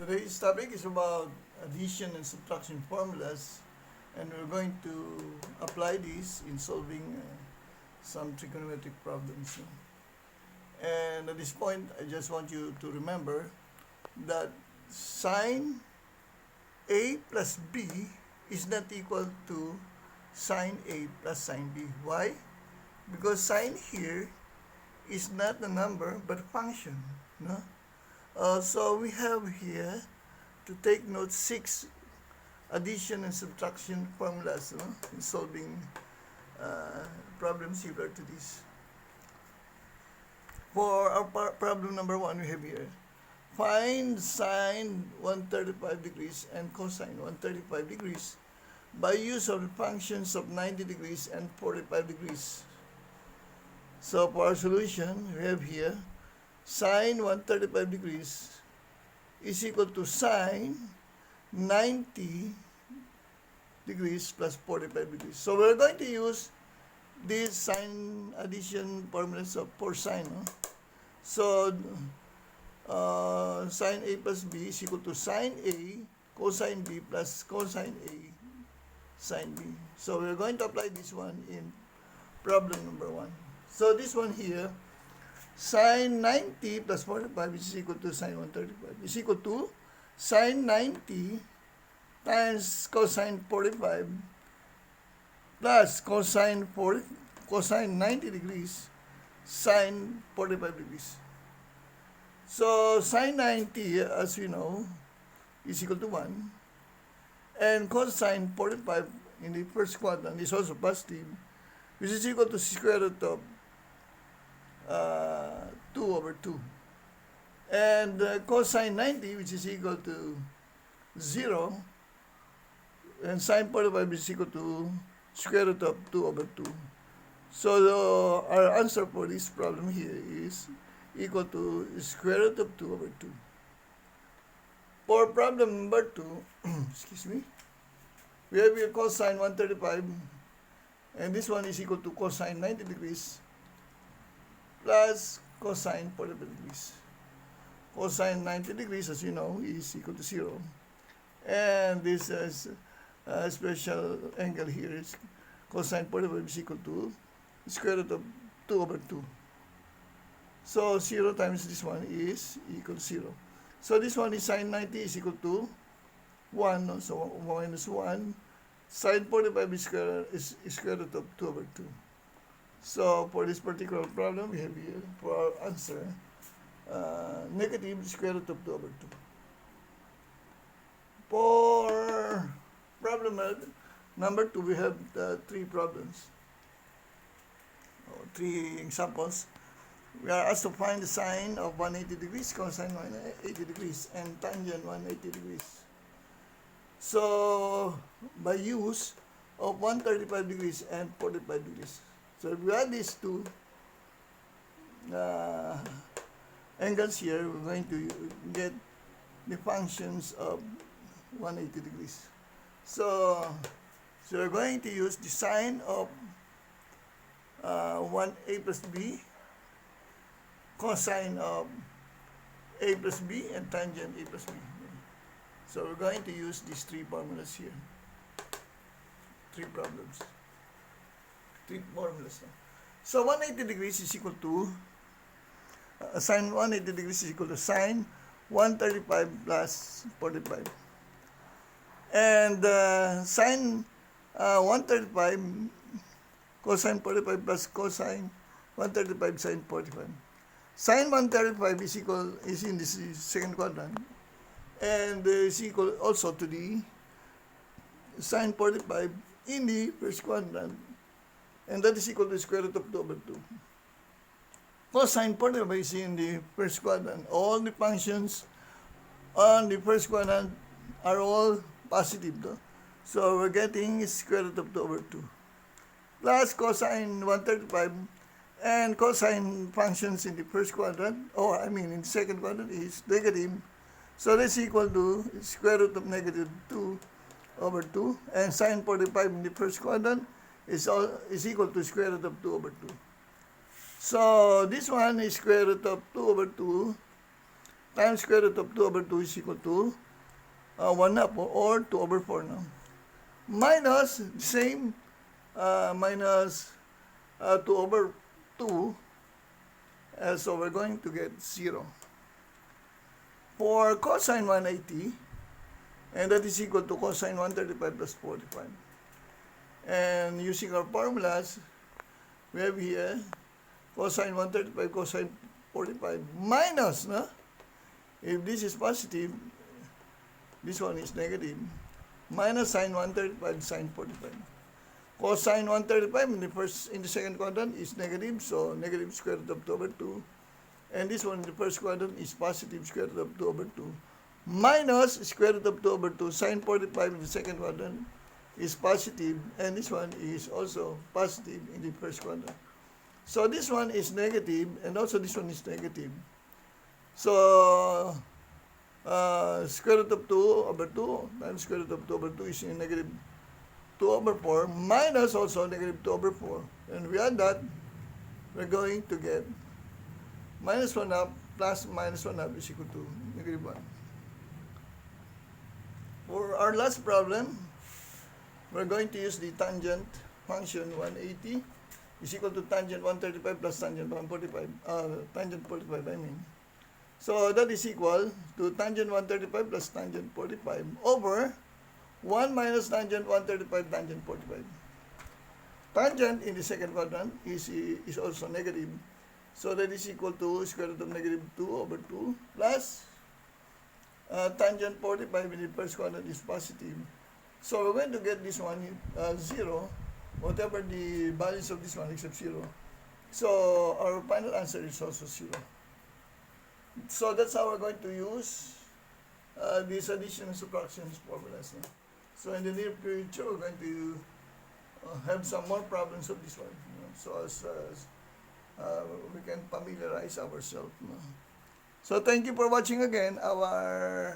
Today's topic is about addition and subtraction formulas, and we're going to apply this in solving some trigonometric problems. And at this point, I just want you to remember that sine A plus B is not equal to sine A plus sine B. Why? Because sine here is not a number but a function. No? So we have here to take note 6 addition and subtraction formulas in solving problems similar to this. For our problem number 1, we have here, find sine 135 degrees and cosine 135 degrees by use of the functions of 90 degrees and 45 degrees. So for our solution, we have here sine 135 degrees is equal to sine 90 degrees plus 45 degrees. So we're going to use this sine addition formulas for sine. So sine A plus B is equal to sine A cosine B plus cosine A sine B. So we're going to apply this one in problem number 1. So this one here, sine 90 plus 45 is equal to sine 135 is equal to sine 90 times cosine 45 plus cosine 90 degrees sine 45 degrees. So sine 90, as we know, is equal to 1, and cosine 45 in the first quadrant is also positive, which is equal to square root of 2 over 2. And cosine 90, which is equal to 0, and sine 45 is equal to square root of 2 over 2. So our answer for this problem here is equal to square root of 2 over 2. For problem number 2, excuse me, we have here cosine 135, and this one is equal to cosine 90 degrees plus cosine 45 degrees. Cosine 90 degrees, as you know, is equal to 0. And this is a special angle here is cosine 45 is equal to square root of 2 over 2. So 0 times this one is equal to 0. So this one is sine 90 is equal to 1, so minus 1. Sine 45 is square root of 2 over 2. So for this particular problem, we have here for our answer negative square root of 2 over 2. For problem number 2, we have 3 problems, 3 examples. We are asked to find the sine of 180 degrees, cosine 180 degrees, and tangent 180 degrees. So by use of 135 degrees and 45 degrees. So if we add these two angles here, we're going to get the functions of 180 degrees. So we're going to use the sine of 1a plus b, cosine of a plus b, and tangent a plus b. So we're going to use these 3 formulas here. 3 problems. 3 formulas. So 180 degrees is equal to sine 180 degrees is equal to sine 135 plus 45. And sine 135 cosine 45 plus cosine 135 sine 45. Sine 135 is in this second quadrant, and is equal also to the sine 45 in the first quadrant, and that is equal to square root of 2 over 2. Cosine 45 is in the first quadrant. All the functions on the first quadrant are all positive. So we're getting square root of 2 over 2. Plus cosine 135, and cosine functions in the first quadrant, in the second quadrant, is negative. So that's equal to square root of negative 2 over 2. And sine 45 in the first quadrant is equal to square root of 2 over 2. So this one is square root of 2 over 2 times square root of 2 over 2 is equal to 1 half or 2 over 4 now. Minus the same minus 2 over 2, so we're going to get 0. For cosine 180, and that is equal to cosine 135 plus 45. And using our formulas, we have here cosine 135, cosine 45 minus, no? If this is positive, this one is negative, minus sine 135, sine 45. Cosine 135 in the second quadrant is negative, so negative square root of 2 over 2. And this one in the first quadrant is positive square root of 2 over 2. Minus square root of 2 over 2, sine 45 in the second quadrant is positive, and this one is also positive in the first quadrant. So this one is negative, and also this one is negative. So square root of 2 over 2 times square root of 2 over 2 is negative 2 over 4 minus also negative 2 over 4. And we add that, we're going to get minus 1 half plus minus 1 half is equal to negative 1. For our last problem, we're going to use the tangent function 180 is equal to tangent 135 plus tangent 145, tangent 45 I mean. So that is equal to tangent 135 plus tangent 45 over 1 minus tangent 135 tangent 45. Tangent in the second quadrant is also negative. So that is equal to square root of negative 2 over 2 plus tangent 45 in the first quadrant is positive. So we're going to get this one 0, whatever the values of this one except 0. So our final answer is also 0. So that's how we're going to use these addition and subtraction formulas. No? So in the near future, we're going to have some more problems of this one. You know, so as we can familiarize ourselves. No? So thank you for watching again our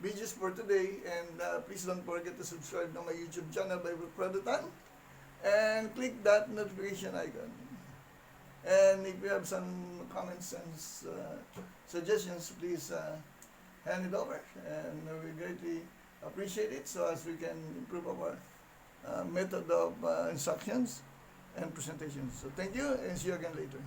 videos for today, and please don't forget to subscribe to my YouTube channel by Produtan and click that notification icon. And if you have some comments and suggestions, please hand it over, and we greatly appreciate it, so as we can improve our method of instructions and presentations. So thank you, and see you again later.